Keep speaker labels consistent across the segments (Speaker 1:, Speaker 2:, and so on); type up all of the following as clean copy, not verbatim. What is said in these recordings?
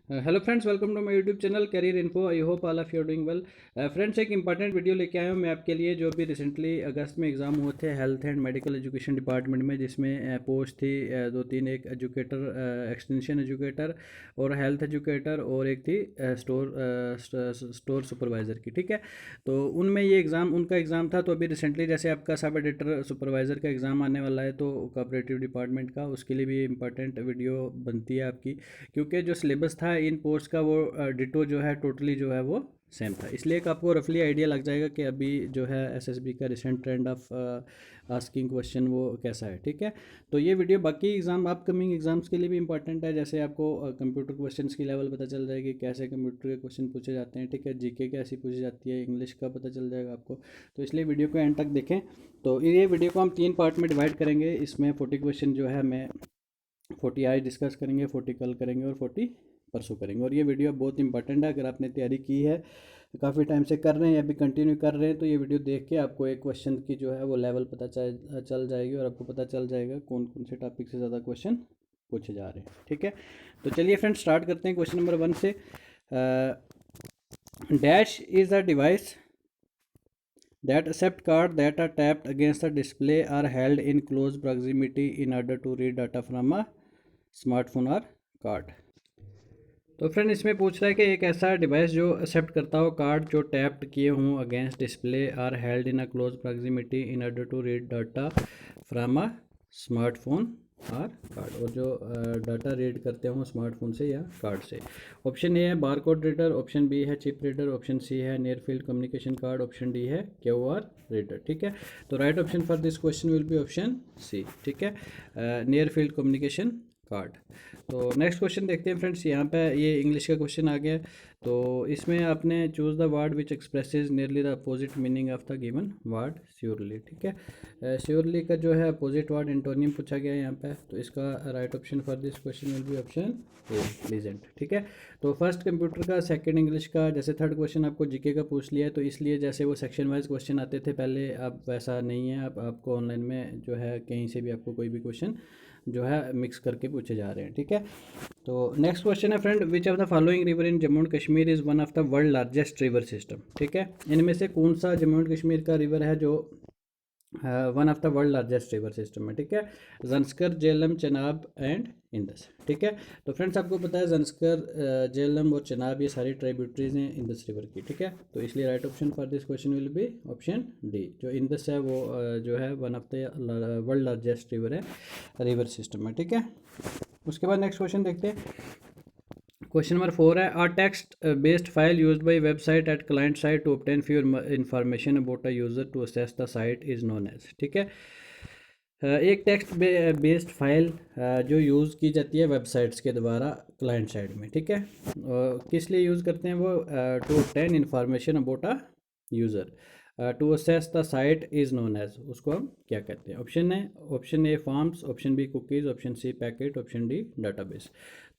Speaker 1: Hello friends, welcome to my YouTube channel career info. I hope all of you are doing well. Friends, एक important video लेके आया हूँ मैं आपके लिए, जो भी रिसेंटली अगस्त में एग्जाम हुए थे health and medical education department में, जिसमें पोस्ट थी दो तीन। एक एजुकेटर, एक्सटेंशन एजुकेटर और हेल्थ एजुकेटर, और एक थी स्टोर सुपरवाइज़र की। ठीक है, तो उनमें ये एग्ज़ाम, उनका एग्ज़ाम था। तो अभी रिसेंटली जैसे आपका सब एडिटर सुपरवाइज़र का एग्ज़ाम आने वाला है, तो कोऑपरेटिव डिपार्टमेंट का, उसके लिए भी इंपॉर्टेंट वीडियो बनती है आपकी, क्योंकि जो सिलेबस था इन पोस्ट का वो डिटो जो है टोटली जो है वो सेम था। इसलिए एक आपको रफली आइडिया लग जाएगा कि अभी जो है एसएसबी का recent trend of asking question वो कैसा है। ठीक है, तो ये वीडियो बाकी एग्जाम, अपकमिंग एग्जाम्स के लिए भी इंपॉर्टेंट है। जैसे आपको कंप्यूटर क्वेश्चंस की लेवल पता चल जाएगी, कैसे कंप्यूटर के क्वेश्चन पूछे जाते हैं। ठीक है, जीके कैसी पूछी जाती है, इंग्लिश का पता चल जाएगा आपको। तो इसलिए वीडियो को एंड तक देखें। तो ये वीडियो को हम 3 पार्ट में डिवाइड करेंगे। इसमें 40 क्वेश्चन जो है मैं 40 आज डिस्कस करेंगे, 40 कल करेंगे और 40 परसों करेंगे। और ये वीडियो बहुत इंपॉर्टेंट है। अगर आपने तैयारी की है, काफ़ी टाइम से कर रहे हैं या भी कंटिन्यू कर रहे हैं, तो ये वीडियो देख के आपको एक क्वेश्चन की जो है वो लेवल पता चल जाएगी, और आपको पता चल जाएगा कौन कौन से टॉपिक से ज़्यादा क्वेश्चन पूछे जा रहे हैं। ठीक है, तो चलिए फ्रेंड्स स्टार्ट करते हैं क्वेश्चन नंबर 1 से। Dash is a device that accept card that are tapped against the display are held in close proximity in order to read data from a smartphone और कार्ड। तो friend इसमें पूछ रहा है कि एक ऐसा डिवाइस जो एक्सेप्ट करता हो कार्ड जो टैप्ड किए हों against display are held in a close proximity in order to read data from a smartphone और कार्ड, और जो डाटा रीड करते हों स्मार्टफोन से या कार्ड से। ऑप्शन ए है bar code reader, option B है चिप रीडर, ऑप्शन सी है near field communication card, option D है क्यूआर रीडर। ठीक है, तो right option for this question will be option C. ठीक है, नियर फील्ड कम्युनिकेशन कार्ड। तो नेक्स्ट क्वेश्चन देखते हैं फ्रेंड्स। यहाँ पे ये इंग्लिश का क्वेश्चन आ गया है। तो इसमें आपने choose the word which expresses nearly the opposite meaning of the given word surely. ठीक है, श्योरली का जो है अपोजिट वर्ड एंटोनियम पूछा गया है यहाँ पे। तो इसका right option for this question will be option A pleasant. ठीक है, तो फर्स्ट कंप्यूटर का, सेकंड इंग्लिश का, जैसे थर्ड क्वेश्चन आपको जीके का पूछ लिया है, तो इसलिए जैसे वो सेक्शन वाइज क्वेश्चन आते थे पहले, अब वैसा नहीं है। अब आपको ऑनलाइन में जो है कहीं से भी आपको कोई भी क्वेश्चन जो है मिक्स करके पूछे जा रहे हैं। ठीक है, तो नेक्स्ट क्वेश्चन है friend, which of the following river in Jammu and Kashmir is one of the world largest river system. ठीक है, इनमें से कौन सा जम्मू एंड कश्मीर का रिवर है जो one of the world largest river system है। ठीक है, जंस्कर, झेलम, चेनाब एंड इंदस। ठीक है, तो फ्रेंड्स आपको पता है जंस्कर, झेलम और चेनाब ये सारी ट्राइब्यूटरीज हैं इंदस रिवर की। ठीक है, तो इसलिए right option for this question will be option D. जो इंदस है वो जो है one of the world largest river है, रिवर सिस्टम है। ठीक है, उसके बाद नेक्स्ट क्वेश्चन देखते हैं। क्वेश्चन नंबर 4 है, a text based file used by website at client side to obtain few information about a user to access the site is known as. ठीक है, एक टेक्स्ट बेस्ड फाइल जो use की जाती है वेबसाइट्स के द्वारा क्लाइंट साइड में। ठीक है, किस लिए यूज़ करते हैं वो, to obtain information about a user to access the site is known as, उसको हम क्या कहते हैं। Option A forms, option B cookies, option C packet, option D database.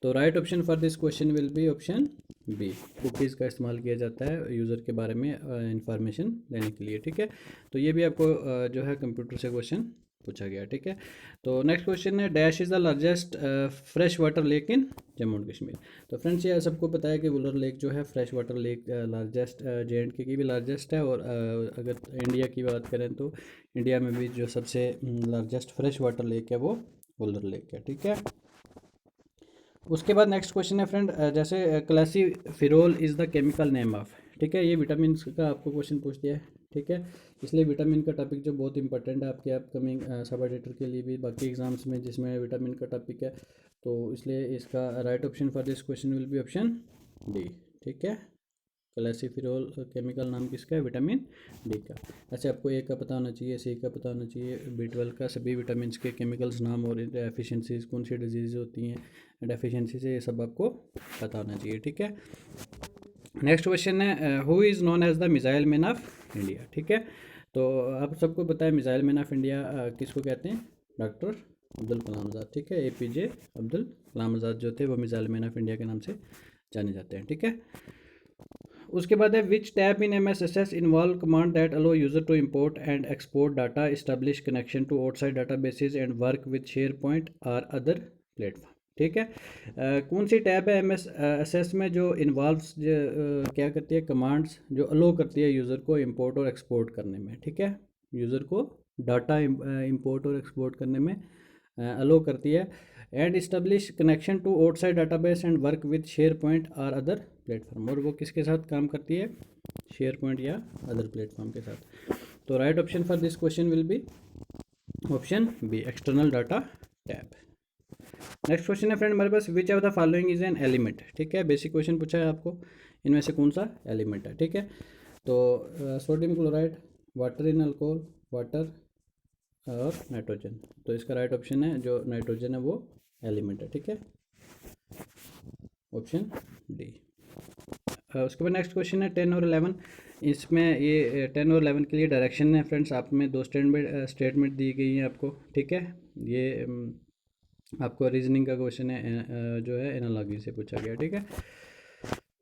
Speaker 1: तो right option for this question will be option B. Cookies का इस्तेमाल किया जाता है यूज़र के बारे में इंफॉर्मेशन लेने के लिए। ठीक है, तो ये भी आपको जो है कंप्यूटर से क्वेश्चन पूछा गया। ठीक है, तो नेक्स्ट क्वेश्चन है, dash is the largest fresh water lake in Jammu and Kashmir. तो फ्रेंड्स ये सबको पता है कि वुलर लेक जो है fresh water lake largest JNK की भी लार्जेस्ट है, और अगर इंडिया की बात करें तो इंडिया में भी जो सबसे लार्जेस्ट फ्रेश वाटर लेक है वो वुलर लेक है। ठीक है, उसके बाद नेक्स्ट क्वेश्चन है फ्रेंड, जैसे क्लासीफिरोल is the chemical name of. ठीक है, ये विटामिन का आपको क्वेश्चन पूछ दिया है। ठीक है, इसलिए विटामिन का टॉपिक जो बहुत इंपॉर्टेंट है आपके अपकमिंग सब एडिटर के लिए भी, बाकी एग्जाम्स में जिसमें विटामिन का टॉपिक है, तो इसलिए इसका right option for this question will be option D. ठीक है, क्लासीफिरोल केमिकल नाम किसका है, विटामिन डी का। ऐसे आपको ए का पता होना चाहिए, सी का पता होना चाहिए, B12 का, सभी विटामिन के केमिकल्स नाम और डेफिशिएंसीज कौन सी डिजीज़ होती हैं डेफिशिएंसी से, ये सब आपको पता होना चाहिए। ठीक है, नेक्स्ट क्वेश्चन है, who is known as the missile man of India. ठीक है, तो आप सबको पता है मिसाइल मैन ऑफ इंडिया किसको कहते हैं, डॉक्टर अब्दुल कलाम आज़ाद। ठीक है, APJ अब्दुल कलाम आज़ाद जो थे वो मिसाइल मैन ऑफ इंडिया के नाम से जाने जाते हैं। ठीक है, उसके बाद है, which tab in MSSS involve command that allow user to import and export data, establish connection to outside data bases and work with SharePoint और अदर प्लेटफॉर्म। ठीक है। कौन सी टैब है एम एस एस में जो involves क्या करती है, कमांड्स जो अलो करती है यूज़र को इंपोर्ट और एक्सपोर्ट करने में, ठीक है, यूज़र को डाटा इंपोर्ट और एक्सपोर्ट करने में अलो करती है। And establish connection to outside database and work with SharePoint और अदर प्लेटफॉर्म, और वो किसके साथ काम करती है, शेयर पॉइंट या अदर प्लेटफॉर्म के साथ। तो right option for this question will be option B, external data tab. Next question है फ्रेंड हमारे पास, which of the following is an element, ठीक है, बेसिक क्वेश्चन पूछा है आपको, इनमें से कौन सा एलिमेंट है, ठीक है। तो sodium chloride, water in alcohol, water और नाइट्रोजन, तो इसका राइट ऑप्शन है जो नाइट्रोजन है वो एलिमेंट है, ठीक है, ऑप्शन डी। उसके बाद नेक्स्ट क्वेश्चन है 10 और 11, इसमें ये 10 और 11 के लिए डायरेक्शन है फ्रेंड्स, आप में दो स्टेटमेंट दी गई हैं आपको, ठीक है। ये आपको रीजनिंग का क्वेश्चन है जो है एनालॉजी से पूछा गया, ठीक है।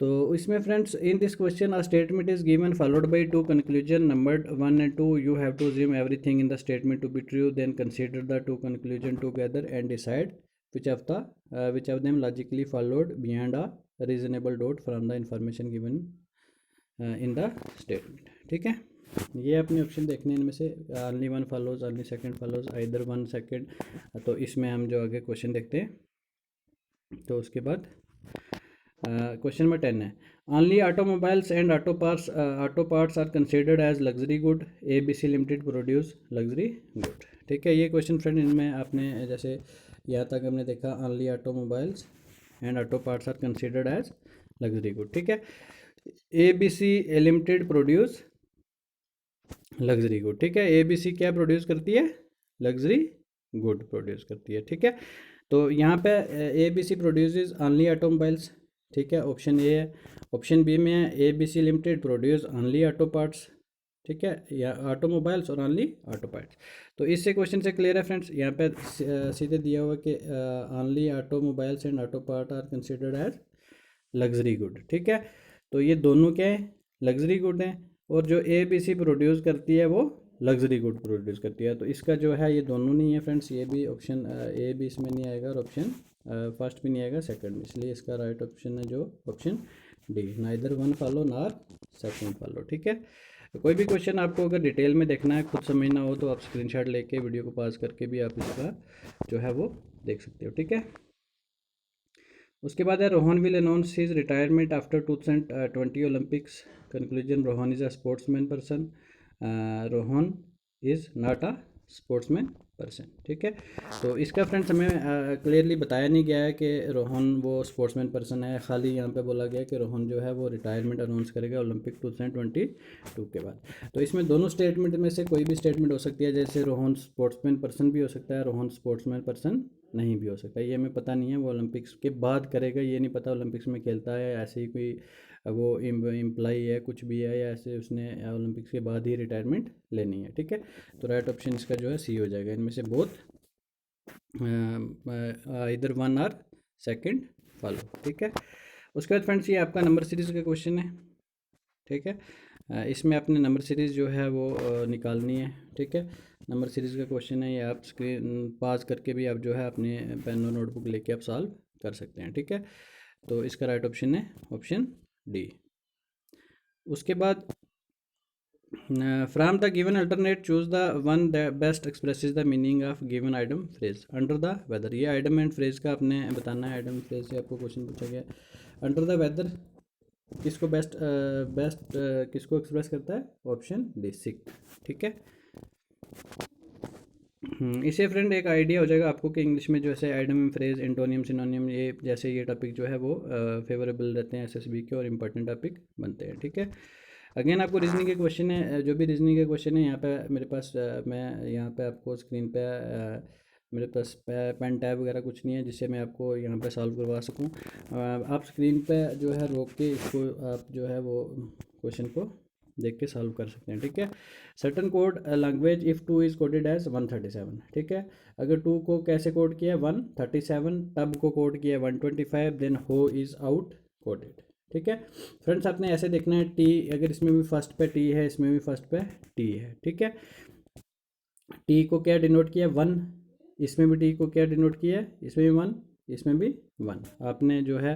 Speaker 1: तो इसमें friends in this question a statement is given followed by two conclusion numbered 1 and 2, you have to assume everything in the statement to be true, then consider the two conclusion together and decide which of them logically followed beyond a reasonable doubt from the information given in the statement, ठीक है। ये अपने option देखने इनमें से only one follows, only second follows, either 1 second, तो इसमें हम जो आगे क्वेश्चन देखते हैं। तो उसके बाद क्वेश्चन नंबर 10 है, only automobiles and auto parts are considered as luxury good, ABC limited produce luxury good, ठीक है। ये क्वेश्चन फ्रेंड इनमें आपने जैसे यहाँ तक हमने देखा only automobiles and auto parts are considered as luxury good, ठीक है। ABC limited produce luxury good, ठीक है, ABC क्या प्रोड्यूस करती है, लग्जरी गुड प्रोड्यूस करती है, ठीक है। तो यहाँ पे ABC प्रोड्यूसेस ओनली ऑटोमोबाइल्स, ठीक है, ऑप्शन ए है। ऑप्शन बी में है ABC limited produce only auto parts, ठीक है, या ऑटोमोबाइल्स और ओनली ऑटो पार्ट्स। तो इससे क्वेश्चन से क्लियर है फ्रेंड्स, यहाँ पे सीधे दिया हुआ कि only automobiles and auto part are considered as luxury good, ठीक है। तो ये दोनों क्या है, लग्जरी गुड हैं, और जो ABC प्रोड्यूस करती है वो लग्जरी गुड प्रोड्यूस करती है। तो इसका जो है ये दोनों नहीं है फ्रेंड्स, ये भी ऑप्शन ए भी इसमें नहीं आएगा और ऑप्शन फर्स्ट भी नहीं आएगा, सेकंड में, इसलिए इसका राइट ऑप्शन है जो option D, neither one follow नार सेकंड फॉलो, ठीक है। कोई भी क्वेश्चन आपको अगर डिटेल में देखना है, खुद समझना हो, तो आप स्क्रीनशॉट लेके वीडियो को पॉज करके भी आप इसका जो है वो देख सकते हो, ठीक है। उसके बाद है Rohan will announce his retirement after 2020 Olympics, conclusion Rohan is a sportsman person, Rohan is not a sportsman person, ठीक है। तो इसका फ्रेंड्स हमें क्लियरली बताया नहीं गया है कि रोहन वो स्पोर्ट्समैन पर्सन है, खाली यहाँ पे बोला गया कि रोहन जो है वो रिटायरमेंट अनाउंस करेगा ओलंपिक 2022 के बाद। तो इसमें दोनों स्टेटमेंट में से कोई भी स्टेटमेंट हो सकती है, जैसे रोहन स्पोर्ट्समैन पर्सन भी हो सकता है, रोहन स्पोर्ट्समैन पर्सन नहीं भी हो सकता, ये हमें पता नहीं है, वो ओलंपिक्स के बाद करेगा, ये नहीं पता ओलंपिक्स में खेलता है, ऐसे ही कोई वो एम्प्लॉई है, कुछ भी है, या ऐसे उसने ओलंपिक्स के बाद ही रिटायरमेंट लेनी है, ठीक है। तो राइट ऑप्शन इसका जो है सी हो जाएगा, इनमें से बोथ इधर वन और सेकंड फॉलो, ठीक है। उसके बाद फ्रेंड्स ये आपका नंबर सीरीज़ का क्वेश्चन है, ठीक है। इसमें अपने नंबर सीरीज़ जो है वो निकालनी है, ठीक है। नंबर सीरीज़ का क्वेश्चन है, ये आप स्क्रीन पास करके भी आप जो है अपने पेन और नोटबुक लेके आप सॉल्व कर सकते हैं, ठीक है। तो इसका राइट ऑप्शन है ऑप्शन डी। उसके बाद from the given alternate choose the one that best expresses the meaning of given item phrase under the weather, ये आइटम एंड फ्रेज का आपने बताना है, आइटम फ्रेज से आपको क्वेश्चन पूछा गया। अंडर द वेदर किसको बेस्ट किसको एक्सप्रेस करता है, ऑप्शन डी, सिक, ठीक है। इसे फ्रेंड एक आइडिया हो जाएगा आपको कि इंग्लिश में जो है आइटम फ्रेज एंटोनियम सिनोनियम ये जैसे ये टॉपिक जो है वो फेवरेबल रहते हैं SSB के और इंपॉर्टेंट टॉपिक बनते हैं, ठीक है। अगेन आपको रीजनिंग के क्वेश्चन है, जो भी रीजनिंग के क्वेश्चन है यहाँ पे मेरे पास मैं यहाँ पे आपको स्क्रीन पे मेरे पास पेन टैब वगैरह कुछ नहीं है जिससे मैं आपको यहाँ पे सॉल्व करवा सकूँ। आप स्क्रीन पे जो है रोक के इसको आप जो है वो क्वेश्चन को देख के सॉल्व कर सकते हैं, ठीक है। Certain code language if 2 is coded as 137, ठीक है। अगर 2 को कैसे कोड किया 137, टब को कोड किया 125, देन हो इज़ आउट कोडेड, ठीक है। फ्रेंड्स आपने ऐसे देखना है, टी अगर इसमें भी फर्स्ट पे टी है, इसमें भी फर्स्ट पे टी है, ठीक है। टी को क्या डिनोट किया 1, इसमें भी टी को क्या डिनोट किया है, इसमें भी 1, इसमें भी 1 आपने जो है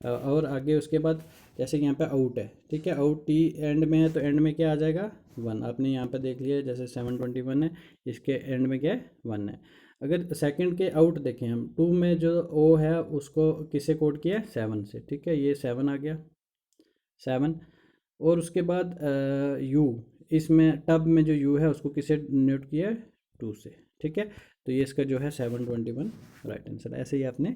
Speaker 1: और आगे उसके बाद जैसे कि यहाँ पे आउट है, ठीक है, आउट टी एंड में है तो एंड में क्या आ जाएगा 1। आपने यहाँ पे देख लिया जैसे 721 है, इसके एंड में क्या है 1 है। अगर सेकंड के आउट देखें हम, 2 में जो ओ है उसको किसे कोड किया है 7 से, ठीक है, ये 7 आ गया 7। और उसके बाद यू, इसमें टब में जो यू है उसको किसे नोट किया है 2 से, ठीक है। तो ये इसका जो है 721 राइट आंसर। ऐसे ही आपने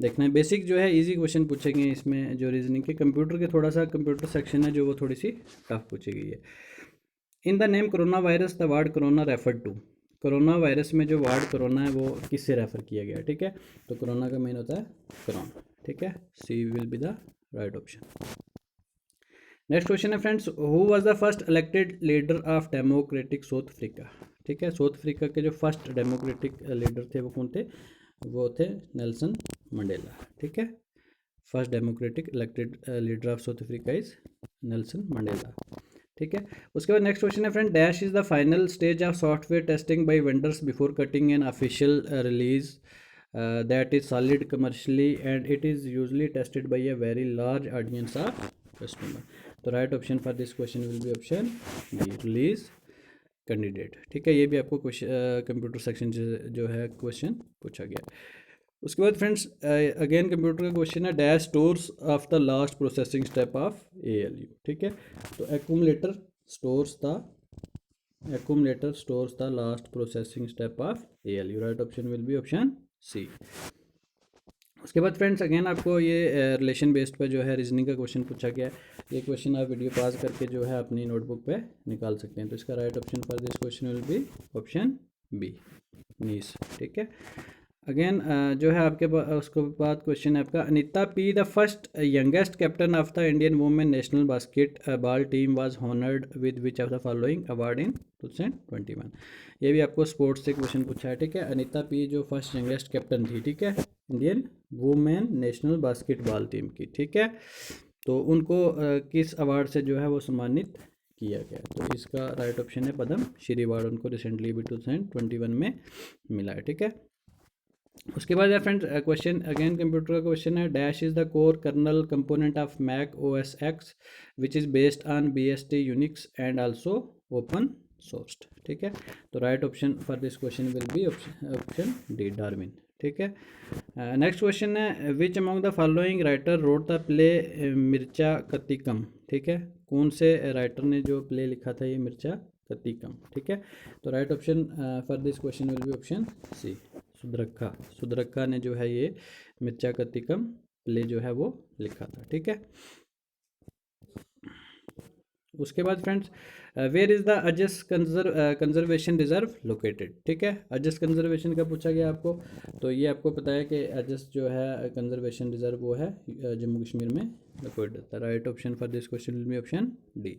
Speaker 1: देखना है। बेसिक जो है इजी क्वेश्चन पूछेंगे इसमें, जो रीजनिंग के कंप्यूटर के थोड़ा सा कंप्यूटर सेक्शन है जो वो थोड़ी सी टफ पूछी गई है। In the name corona virus the word corona refer to, corona virus में जो वर्ड कोरोना है वो किससे रेफर किया गया, ठीक है। तो कोरोना का मेन होता है कोरोना, ठीक है, C will be the right option. Next question है friends, who was the first elected leader of democratic South Africa, ठीक है। साउथ अफ्रीका के जो फर्स्ट डेमोक्रेटिक लीडर थे वो कौन थे, वो थे नेल्सन मंडेला, ठीक है। First democratic elected leader of South Africa is Nelson Mandela, ठीक है। उसके बाद नेक्स्ट क्वेश्चन है friend, dash is the final stage of software testing by vendors before cutting an official release that is solid commercially and it is usually tested by a very large audience of customer. तो right option for this question will be option B, release candidate, ठीक है। ये भी आपको computer section जो है question पूछा गया। उसके बाद फ्रेंड्स अगेन कंप्यूटर का क्वेश्चन है, dash stores of the last processing step of ALU, ठीक है। तो accumulator stores the last processing step of ALU, right option will be option C. उसके बाद फ्रेंड्स अगेन आपको ये रिलेशन बेस्ड पे जो है रीजनिंग का क्वेश्चन पूछा गया है। ये क्वेश्चन आप वीडियो पॉज करके जो है अपनी नोटबुक पे निकाल सकते हैं। तो इसका right option for this question will be option B, Nice, ठीक है। अगेन जो है आपके उसके बाद क्वेश्चन है आपका, Anita P the first youngest captain of the Indian women national basketball team was honoured with which of the following award in 2021। ये भी आपको स्पोर्ट्स से क्वेश्चन पूछा है, ठीक है। अनीता पी जो फर्स्ट यंगेस्ट कैप्टन थी, ठीक है, Indian women national basketball team की, ठीक है, तो उनको किस अवार्ड से जो है वो सम्मानित किया गया। तो इसका राइट ऑप्शन है पद्म श्री अवार्ड, उनको रिसेंटली भी 2021 में मिला है, ठीक है। उसके बाद यार फ्रेंड्स क्वेश्चन अगेन कंप्यूटर का क्वेश्चन है, dash is the core kernel component of Mac OS X which is based on BSD Unix and also open sourced, ठीक है। तो right option for this question will be option D, Darwin, ठीक है। Next question है, which among the following writer wrote the play मिर्चा कतिकम, ठीक है, कौन से राइटर ने जो प्ले लिखा था ये मिर्चा कतिकम, ठीक है। तो right option for this question will be option C, सुदरक्का ने जो है ये मिर्चा कतिकम प्ले जो है वो लिखा था, ठीक है। उसके बाद friends, where is the Ajas conservation reserve located, ठीक है। अजस कंजर्वेशन का पूछा गया आपको, तो ये आपको पता है कि अजस जो है कंजर्वेशन रिजर्व वो है जम्मू कश्मीर में लोकेटेड था। Right option for this question will be option D.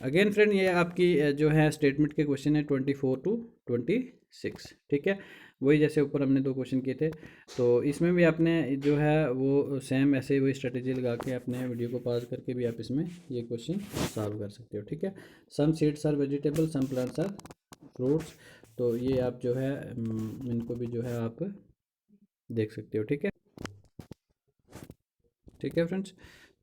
Speaker 1: Again friend ये आपकी जो है स्टेटमेंट के क्वेश्चन है 24 to 26, ठीक है। वही जैसे ऊपर हमने 2 क्वेश्चन किए थे, तो इसमें भी आपने जो है वो सेम ऐसे ही वही स्ट्रेटेजी लगा के अपने वीडियो को पॉज करके भी आप इसमें ये क्वेश्चन सॉल्व कर सकते हो, ठीक है। Some seeds are vegetable, some plants are fruits, तो ये आप जो है इनको भी जो है आप देख सकते हो, ठीक है, ठीक है फ्रेंड्स।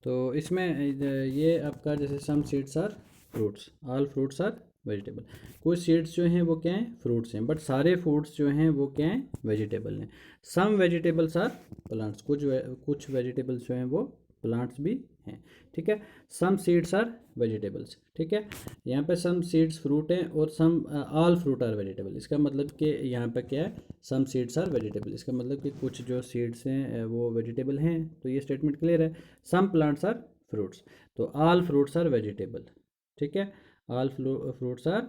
Speaker 1: तो इसमें ये आपका जैसे some seeds are fruits, all fruits are vegetable, कुछ सीड्स जो हैं वो क्या हैं फ्रूट्स हैं, बट सारे फ्रूट्स जो हैं वो क्या हैं वेजिटेबल हैं। सम वेजिटेबल्स आर प्लांट्स, कुछ वेजिटेबल्स जो हैं वो प्लांट्स भी हैं, ठीक है। सम सीड्स आर वेजिटेबल्स, ठीक है। यहाँ पे सम सीड्स फ्रूट हैं और some all fruit are vegetable, इसका मतलब कि यहाँ पे क्या है सम सीड्स आर वेजिटेबल, इसका मतलब कि कुछ जो सीड्स हैं वो वेजिटेबल हैं, तो ये स्टेटमेंट क्लियर है। सम प्लांट्स आर फ्रूट्स, तो ऑल फ्रूट्स आर वेजिटेबल, ठीक है, all fruits are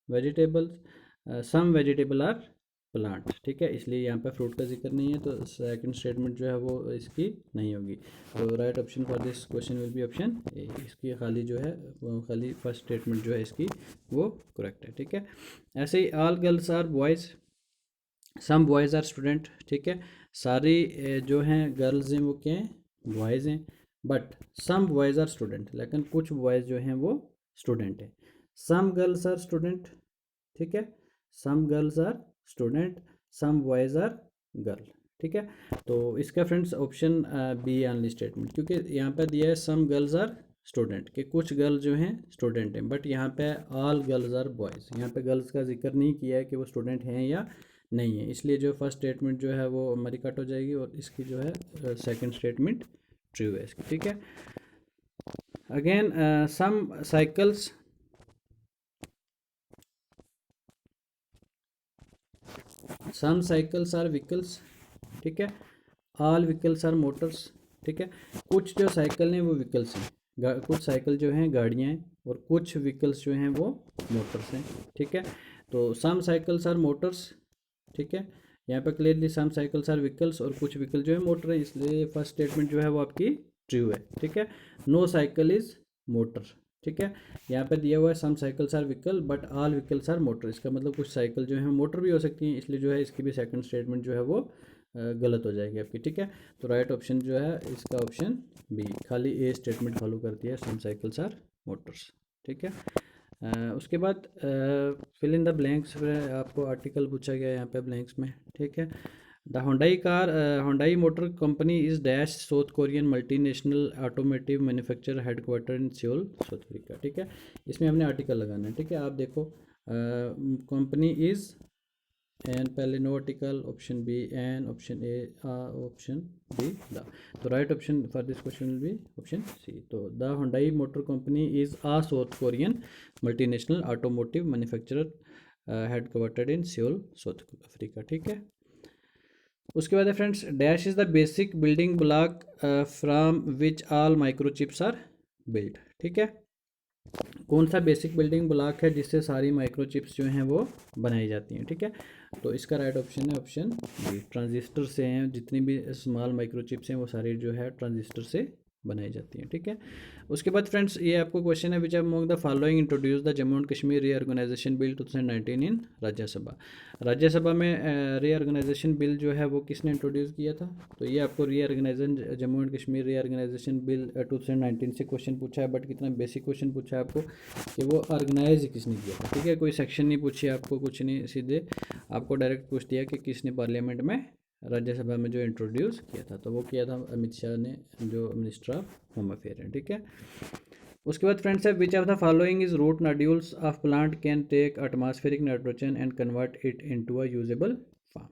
Speaker 1: vegetables, some vegetable are plant, ठीक है, इसलिए यहाँ पे फ्रूट का जिक्र नहीं है, तो सेकंड स्टेटमेंट जो है वो इसकी नहीं होगी। तो right option for this question will be option ए, इसकी खाली जो है वो खाली फर्स्ट स्टेटमेंट जो है इसकी वो करेक्ट है, ठीक है। ऐसे ही all girls are boys, some boys are student, ठीक है, सारी जो हैं गर्ल्स हैं वो क्या हैं बॉयज़ हैं, but some boys are student, लेकिन कुछ बॉयज़ जो हैं वो स्टूडेंट हैं। सम गर्ल्स आर स्टूडेंट, ठीक है, some girls are student, some boys are girl, ठीक है। तो इसका friends option B only statement, क्योंकि यहाँ पे दिया है सम गर्ल्स आर स्टूडेंट, कि कुछ गर्ल जो हैं स्टूडेंट हैं, बट यहाँ पे ऑल गर्ल्स आर बॉयज़, यहाँ पे गर्ल्स का जिक्र नहीं किया है कि वो स्टूडेंट हैं या नहीं है, इसलिए जो फर्स्ट स्टेटमेंट जो है वो हमारी कट हो जाएगी और इसकी जो है सेकंड स्टेटमेंट ट्रू है इसकी, ठीक है। Again some cycles are vehicles, ठीक है। ऑल व्हीकल्स आर मोटर्स, ठीक है। कुछ जो साइकिल हैं वो व्हीकल्स हैं, कुछ साइकिल जो हैं गाड़ियाँ हैं, और कुछ व्हीकल्स जो हैं वो मोटर्स हैं, ठीक है। तो सम साइकिल्स आर मोटर्स, ठीक है। यहाँ पे clearly some cycles are vehicles और कुछ व्हीकल जो है मोटर है, इसलिए फर्स्ट स्टेटमेंट जो है वो आपकी ट्रू है, ठीक है। नो साइकिल इज मोटर, ठीक है। यहाँ पे दिया हुआ है some cycles are vehicle but all vehicles are motor, इसका मतलब कुछ साइकिल जो है मोटर भी हो सकती हैं, इसलिए जो है इसकी भी सेकंड स्टेटमेंट जो है वो गलत हो जाएगी आपकी, ठीक है। तो राइट ऑप्शन जो है इसका ऑप्शन बी, खाली ए स्टेटमेंट फॉलो करती है, सम साइकिल्स आर मोटर्स, ठीक है। उसके बाद फिल इन द ब्लैंक्स, आपको आर्टिकल पूछा गया है यहाँ पे ब्लैंक्स में, ठीक है। The Hyundai motor company is dash south Korean multinational automotive manufacturer headquarter in Seoul South Africa, ठीक है। इसमें हमने आर्टिकल लगाना है, ठीक है। आप देखो कंपनी इज एन, पहले no article, option B an, option A, option B the. तो right option for this question will be option C. तो the Hyundai motor company is a South Korean multinational automotive manufacturer headquartered in Seoul South Africa, ठीक है। उसके बाद है friends, dash is the basic building block from which all microchips are build, ठीक है। कौन सा बेसिक बिल्डिंग ब्लॉक है जिससे सारी माइक्रोचिप्स जो हैं वो बनाई जाती हैं, ठीक है। तो इसका राइट ऑप्शन है ऑप्शन बी, ट्रांजिस्टर से हैं, जितनी भी स्मॉल माइक्रोचिप्स हैं वो सारी जो है ट्रांजिस्टर से बनाई जाती हैं, ठीक है। उसके बाद फ्रेंड्स ये आपको क्वेश्चन है, which among the following introduce the Jammu and Kashmir reorganisation bill 2019 in Rajya Sabha. Rajya Sabha में रीऑर्गेनाइजेशन बिल जो है वो किसने इंट्रोड्यूस किया था। तो ये आपको reorganisation Jammu and Kashmir reorganisation bill 2019 से क्वेश्चन पूछा है, बट कितना बेसिक क्वेश्चन पूछा है आपको कि वो ऑर्गेनाइज किसने किया था, ठीक है। कोई सेक्शन नहीं पूछी आपको, कुछ नहीं, सीधे आपको डायरेक्ट पूछ दिया कि किसने पार्लियामेंट में राज्यसभा में जो इंट्रोड्यूस किया था। तो वो किया था अमित शाह ने, जो मिनिस्टर ऑफ होम अफेयर हैं, ठीक है। उसके बाद फ्रेंड्स है, which of the following is root nodules of plant can take atmospheric nitrogen and convert it into a usable form.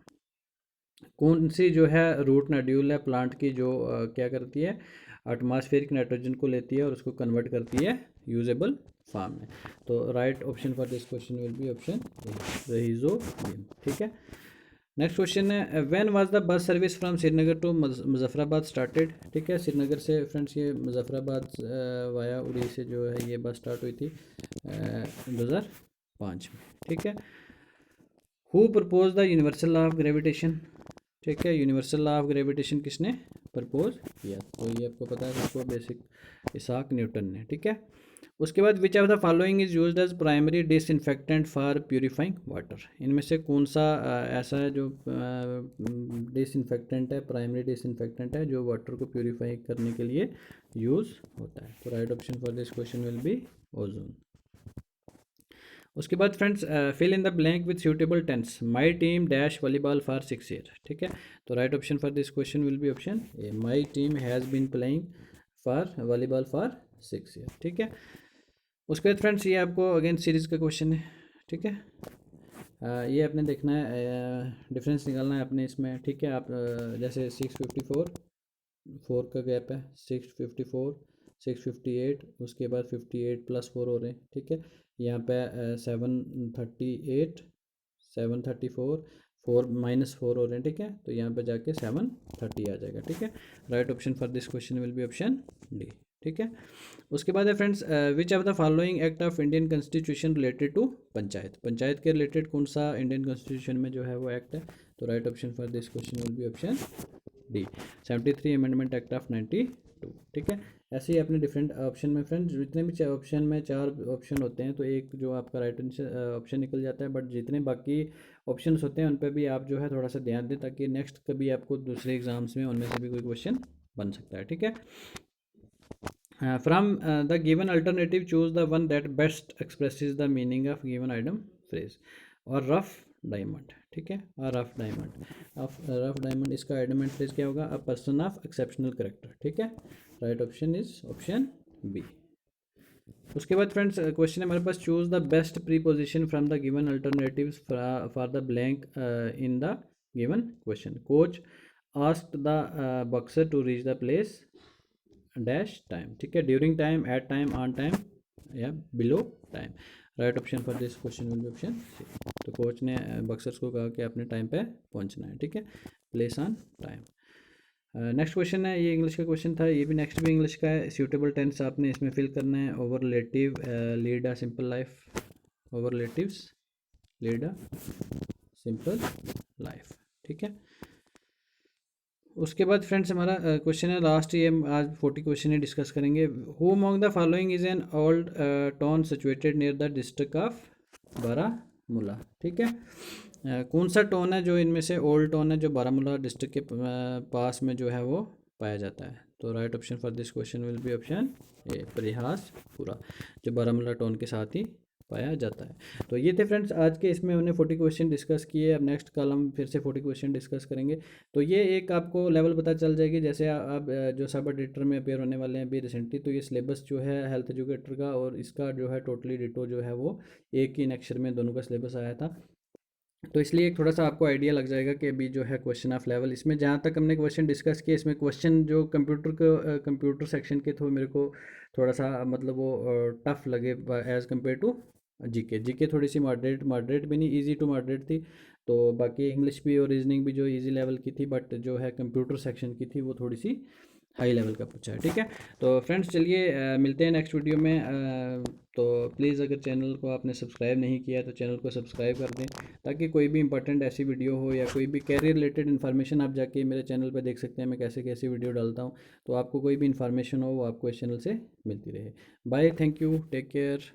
Speaker 1: कौन सी जो है रूट नोड्यूल है प्लांट की जो क्या करती है, एटमॉस्फेरिक नाइट्रोजन को लेती है और उसको कन्वर्ट करती है यूजेबल फॉर्म में। तो right option for this question will be option A, rhizobium, ठीक है। नेक्स्ट क्वेश्चन है, when was the bus service from Srinagar to Muzaffarabad started, ठीक है। श्रीनगर से फ्रेंड्स ये मुजफ्फराबाद वाया उड़ी से जो है ये बस स्टार्ट हुई थी 2005 में, ठीक है। Who propose the universal law of gravitation, ठीक है। यूनिवर्सल लॉ ऑफ ग्रेविटेशन किसने प्रपोज किया, तो ये आपको पता है इसको बेसिक इसाक न्यूटन ने, ठीक है। उसके बाद which of the following is used as primary disinfectant for purifying water. इनमें से कौन सा ऐसा है जो डिसइंफेक्टेंट है, प्राइमरी डिसइंफेक्टेंट है, जो वाटर को प्यूरिफाई करने के लिए यूज़ होता है। तो right option for this question will be ozone. उसके बाद friends fill in the blank with suitable tense, my team dash volleyball for 6 year, ठीक है। तो right option for this question will be option A, my team has been playing for volleyball for 6 year, ठीक है। उसके बाद friends ये आपको again series का क्वेश्चन है, ठीक है। ये आपने देखना है, डिफरेंस निकालना है अपने इसमें, ठीक है। आप जैसे 654 4 का गैप है, 654 658, उसके बाद 58 + 4 हो रहे हैं, ठीक है। यहाँ पे 738 734 4 -4 हो रहे हैं, ठीक है। तो यहाँ पे जाके 730 आ जाएगा, ठीक है। Right option for this question will be option D, ठीक है। उसके बाद है friends, which of the following act of Indian constitution related to panchayat, panchayat के रिलेटेड कौन सा इंडियन कॉन्स्टिट्यूशन में जो है वो एक्ट है। तो right option for this question will be option D, 73 amendment act of 92, ठीक है। ऐसे ही अपने डिफरेंट ऑप्शन में फ्रेंड्स जितने भी ऑप्शन में 4 ऑप्शन होते हैं तो एक जो आपका राइट ऑप्शन निकल जाता है, बट जितने बाकी ऑप्शंस होते हैं उन पर भी आप जो है थोड़ा सा ध्यान दें, ताकि नेक्स्ट कभी आपको दूसरे एग्जाम्स में उनमें से भी कोई क्वेश्चन बन सकता है, ठीक है। From the given alternative, choose the one that best expresses the meaning of given item phrase. और रफ डायमंड, ठीक है, a rough diamond, rough diamond इसका एडमेंट फ्रेज क्या होगा, a person of exceptional character, ठीक है, right option is option B. उसके बाद फ्रेंड्स क्वेश्चन है हमारे पास, choose the best preposition from the given alternatives for the blank in the given question. Coach asked the boxer to reach the place dash time, ठीक है, during time, at time, on time या below time. Right option for this question will be option C. तो coach ने boxers को कहा कि अपने time पे पहुंचना है, ठीक है, place on time. Next question है, ये इंग्लिश का क्वेश्चन था, ये भी नेक्स्ट भी इंग्लिश का है। सूटेबल टेंस आपने इसमें फिल करना है। Our relative lead a simple life, our relatives lead a simple life, ठीक है। उसके बाद फ्रेंड्स हमारा क्वेश्चन है लास्ट, ये हम आज 40 क्वेश्चन ही डिस्कस करेंगे। Who among the following is an old town situated near the district of Baramulla, ठीक है। कौन सा टाउन है जो इनमें से ओल्ड टाउन है जो बारामूला डिस्ट्रिक्ट के पास में जो है वो पाया जाता है। तो right option for this question will be option A, Parihaspora, जो बारामूला टाउन के साथ ही पाया जाता है। तो ये थे फ्रेंड्स आज के, इसमें हमने 40 क्वेश्चन डिस्कस किए। अब नेक्स्ट कल हम फिर से 40 क्वेश्चन डिस्कस करेंगे। तो ये एक आपको लेवल पता चल जाएगी, जैसे आप जो सब एडिटर में अपेयर होने वाले हैं अभी रिसेंटली, तो ये सिलेबस जो है हेल्थ एजुकेटर का और इसका जो है टोटली डिटो जो है वो एक ही अक्षर में दोनों का सिलेबस आया था। तो इसलिए एक थोड़ा सा आपको आइडिया लग जाएगा कि अभी जो है क्वेश्चन ऑफ लेवल, इसमें जहाँ तक हमने क्वेश्चन डिस्कस किए, इसमें क्वेश्चन जो कंप्यूटर सेक्शन के थे मेरे को थोड़ा सा मतलब वो टफ लगे as compare to GK. GK थोड़ी सी मॉडरेट भी नहीं, इजी टू मॉडरेट थी। तो बाकी इंग्लिश भी और रीजनिंग भी जो इजी लेवल की थी, बट जो है कंप्यूटर सेक्शन की थी वो थोड़ी सी हाई लेवल का पूछा है, ठीक है। तो फ्रेंड्स चलिए मिलते हैं नेक्स्ट वीडियो में। तो प्लीज़ अगर चैनल को आपने सब्सक्राइब नहीं किया तो चैनल को सब्सक्राइब कर दें, ताकि कोई भी इंपॉर्टेंट ऐसी वीडियो हो या कोई भी कैरियर रिलेटेड इन्फॉर्मेशन आप जाके मेरे चैनल पर देख सकते हैं, मैं कैसे कैसे वीडियो डालता हूँ। तो आपको कोई भी इन्फॉर्मेशन हो वो आपको इस चैनल से मिलती रहे। Bye, thank you, take care.